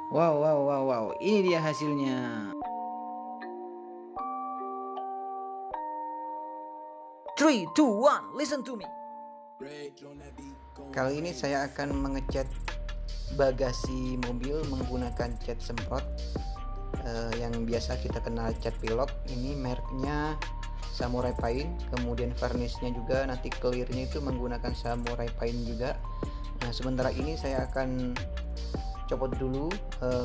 Wow, wow, wow, wow. Ini dia hasilnya. Three, two, one, listen to me. Kali ini saya akan mengecat bagasi mobil menggunakan cat semprot yang biasa kita kenal cat pilok. Ini mereknya Samurai Paint. Kemudian varnisnya juga nanti clearnya itu menggunakan Samurai Paint juga. Nah, sementara ini saya akan copot dulu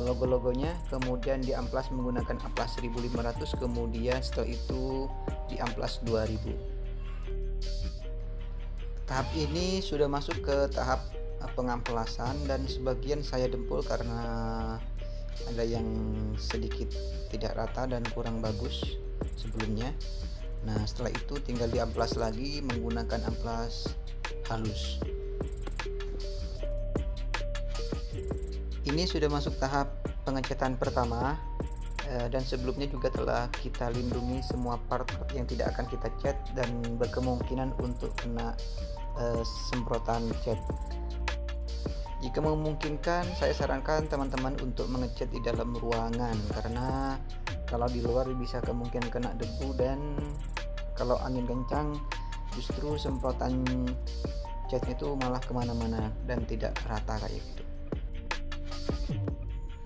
logo-logonya, kemudian diamplas menggunakan amplas 1500, kemudian setelah itu diamplas 2000. Tahap ini sudah masuk ke tahap pengamplasan dan sebagian saya dempul karena ada yang sedikit tidak rata dan kurang bagus sebelumnya. Nah, setelah itu tinggal diamplas lagi menggunakan amplas halus. Ini sudah masuk tahap pengecatan pertama dan sebelumnya juga telah kita lindungi semua part-part yang tidak akan kita cat dan berkemungkinan untuk kena semprotan cat. Jika memungkinkan, saya sarankan teman-teman untuk mengecat di dalam ruangan, karena kalau di luar bisa kemungkinan kena debu, dan kalau angin kencang justru semprotan catnya itu malah kemana-mana dan tidak rata kayak gitu.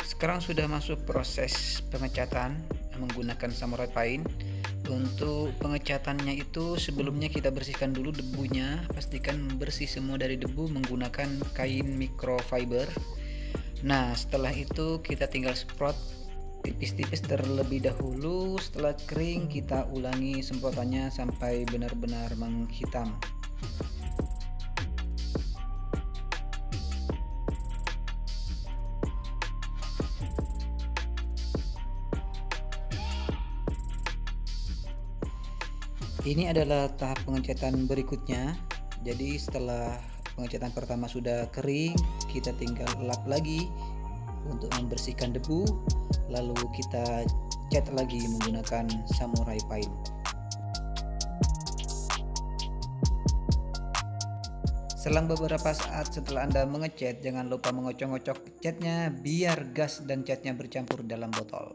Sekarang sudah masuk proses pengecatan menggunakan Samurai Paint. Untuk pengecatannya itu sebelumnya kita bersihkan dulu debunya, pastikan bersih semua dari debu menggunakan kain microfiber. Nah, setelah itu kita tinggal semprot tipis-tipis terlebih dahulu. Setelah kering kita ulangi semprotannya sampai benar-benar menghitam. Ini adalah tahap pengecatan berikutnya. Jadi setelah pengecatan pertama sudah kering, kita tinggal lap lagi untuk membersihkan debu, lalu kita cat lagi menggunakan Samurai Paint. Selang beberapa saat setelah Anda mengecat, jangan lupa mengocok-ngocok catnya biar gas dan catnya bercampur dalam botol.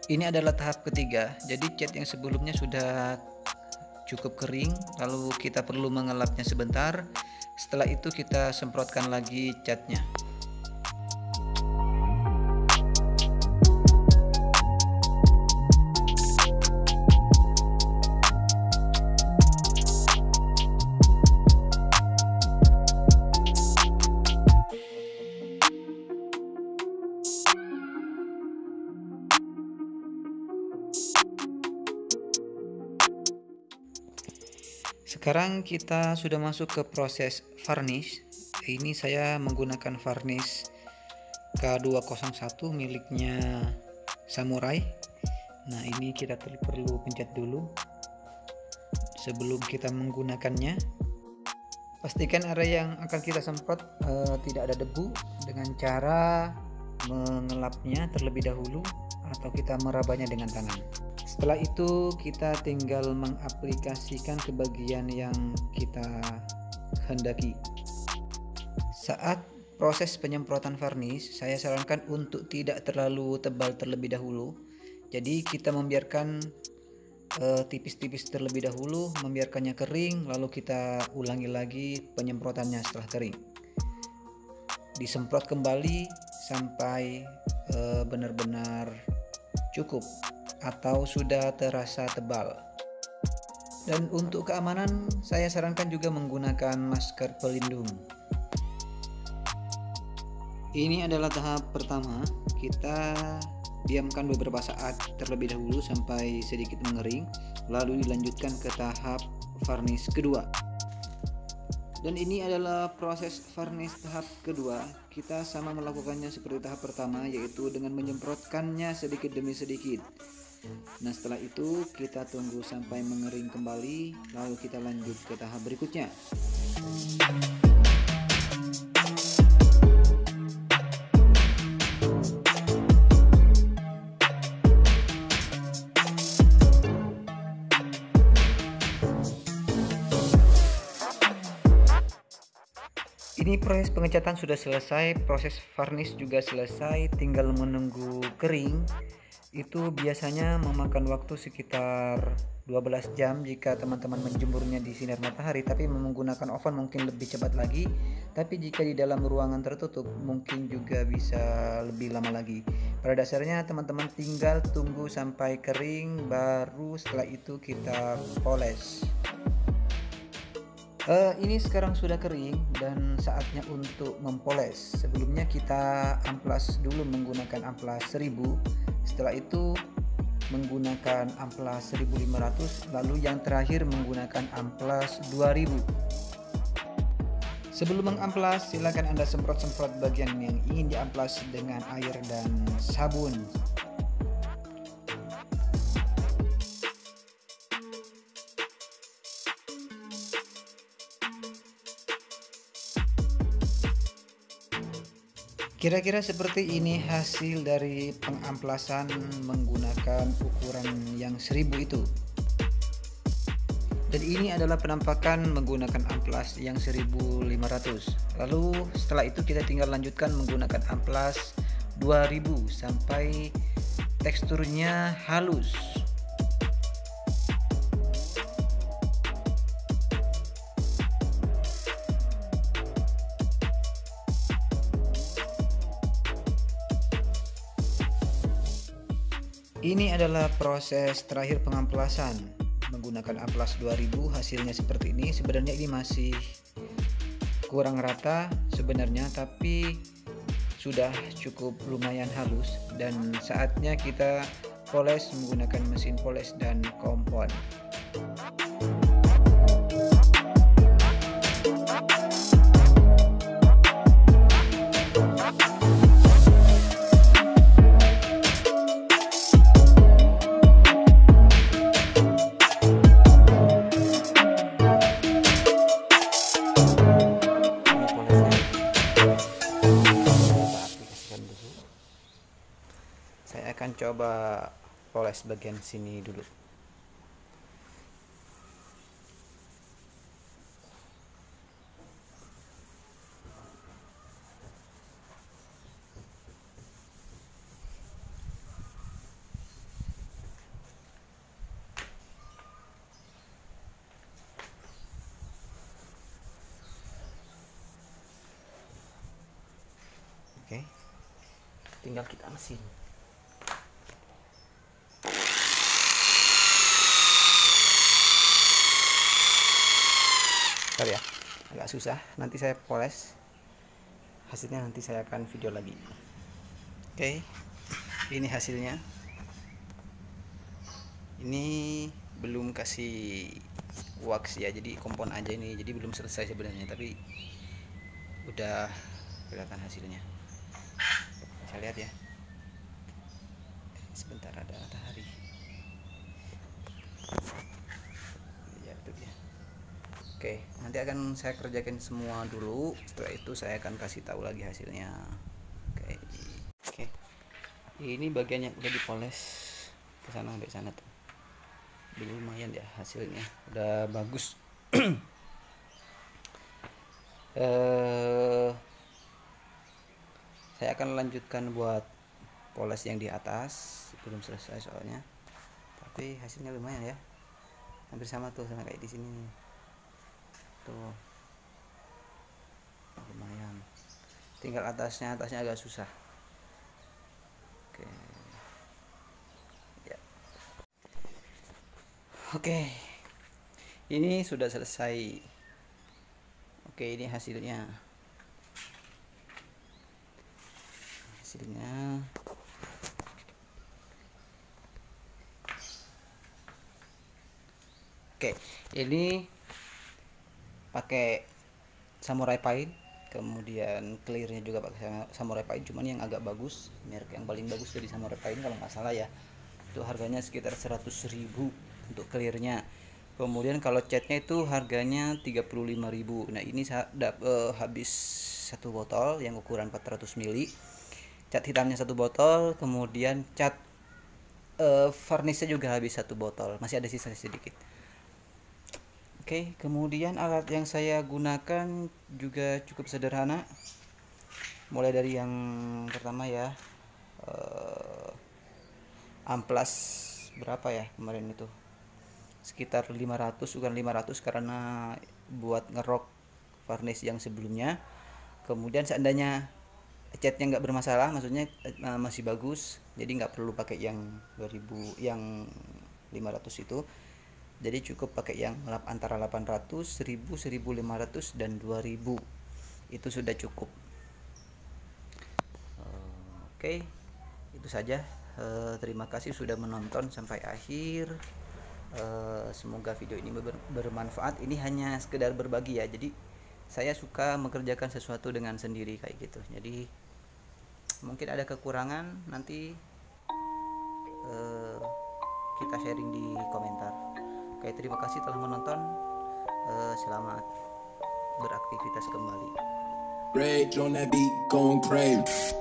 Ini adalah tahap ketiga. Jadi cat yang sebelumnya sudah cukup kering, lalu kita perlu mengelapnya sebentar. Setelah itu kita semprotkan lagi catnya. Sekarang kita sudah masuk ke proses varnish. Ini saya menggunakan varnish K201 miliknya Samurai. Nah, ini kita perlu pencet dulu sebelum kita menggunakannya. Pastikan area yang akan kita semprot tidak ada debu dengan cara mengelapnya terlebih dahulu atau kita merabanya dengan tangan. Setelah itu kita tinggal mengaplikasikan ke bagian yang kita hendaki. Saat proses penyemprotan varnish, saya sarankan untuk tidak terlalu tebal terlebih dahulu. Jadi kita membiarkan tipis-tipis terlebih dahulu, membiarkannya kering, lalu kita ulangi lagi penyemprotannya setelah kering. Disemprot kembali sampai benar-benar cukup atau sudah terasa tebal. Dan untuk keamanan, saya sarankan juga menggunakan masker pelindung. Ini adalah tahap pertama. Kita diamkan beberapa saat terlebih dahulu sampai sedikit mengering, lalu dilanjutkan ke tahap varnish kedua. Dan ini adalah proses varnish tahap kedua. Kita sama melakukannya seperti tahap pertama, yaitu dengan menyemprotkannya sedikit demi sedikit. Nah, setelah itu kita tunggu sampai mengering kembali, lalu kita lanjut ke tahap berikutnya. Ini proses pengecatan sudah selesai, proses varnish juga selesai, tinggal menunggu kering. Itu biasanya memakan waktu sekitar 12 jam jika teman-teman menjemurnya di sinar matahari, tapi menggunakan oven mungkin lebih cepat lagi. Tapi jika di dalam ruangan tertutup mungkin juga bisa lebih lama lagi. Pada dasarnya teman-teman tinggal tunggu sampai kering, baru setelah itu kita poles. Ini sekarang sudah kering dan saatnya untuk mempoles. Sebelumnya kita amplas dulu menggunakan amplas 1000, setelah itu menggunakan amplas 1500, lalu yang terakhir menggunakan amplas 2000. Sebelum mengamplas, silakan Anda semprot-semprot bagian yang ingin diamplas dengan air dan sabun. Kira-kira seperti ini hasil dari pengamplasan menggunakan ukuran yang 1000 itu. Dan ini adalah penampakan menggunakan amplas yang 1500. Lalu setelah itu kita tinggal lanjutkan menggunakan amplas 2000 sampai teksturnya halus. Ini adalah proses terakhir pengamplasan menggunakan amplas 2000. Hasilnya seperti ini. Sebenarnya ini masih kurang rata sebenarnya, tapi sudah cukup lumayan halus dan saatnya kita poles menggunakan mesin poles dan kompon. Saya akan coba poles bagian sini dulu. Oke, tinggal kita mesin. Bentar ya, agak susah. Nanti saya poles, hasilnya nanti saya akan video lagi. Oke, ini hasilnya. Ini belum kasih wax ya, jadi kompon aja ini, jadi belum selesai sebenarnya, tapi udah kelihatan hasilnya. Saya lihat ya, sebentar, ada matahari ya, itu dia. Oke, nanti akan saya kerjakan semua dulu, setelah itu saya akan kasih tahu lagi hasilnya. Oke, ini bagian yang udah dipoles ke sana sampai sana tuh, belum lumayan ya hasilnya, udah bagus. Saya akan lanjutkan buat poles yang di atas, belum selesai soalnya, tapi hasilnya lumayan ya, hampir sama tuh sama kayak di sini tuh, lumayan. Tinggal atasnya agak susah. Oke ya. Oke, ini sudah selesai. Oke, ini hasilnya. Oke, ini pakai Samurai Paint, kemudian clearnya juga pakai Samurai Paint, cuman yang agak bagus, merek yang paling bagus dari Samurai Paint kalau nggak salah ya, itu harganya sekitar 100.000 untuk clearnya. Kemudian kalau catnya itu harganya 35.000. Nah ini habis satu botol yang ukuran 400 ml, cat hitamnya satu botol, kemudian cat varnisnya juga habis satu botol, masih ada sisa sedikit. Oke, kemudian alat yang saya gunakan juga cukup sederhana. Mulai dari yang pertama ya, amplas berapa ya kemarin itu, sekitar 500, bukan 500 karena buat ngerok varnish yang sebelumnya. Kemudian seandainya catnya nggak bermasalah, maksudnya masih bagus, jadi nggak perlu pakai yang 2000, yang 500 itu. Jadi cukup pakai yang antara 800, 1000, 1500 dan 2000, itu sudah cukup. Oke, itu saja. Terima kasih sudah menonton sampai akhir. Semoga video ini bermanfaat. Ini hanya sekedar berbagi ya, jadi saya suka mengerjakan sesuatu dengan sendiri kayak gitu. Jadi mungkin ada kekurangan, nanti kita sharing di komentar. Oke, terima kasih telah menonton. Selamat beraktivitas kembali. Rage on that beat, going crazy.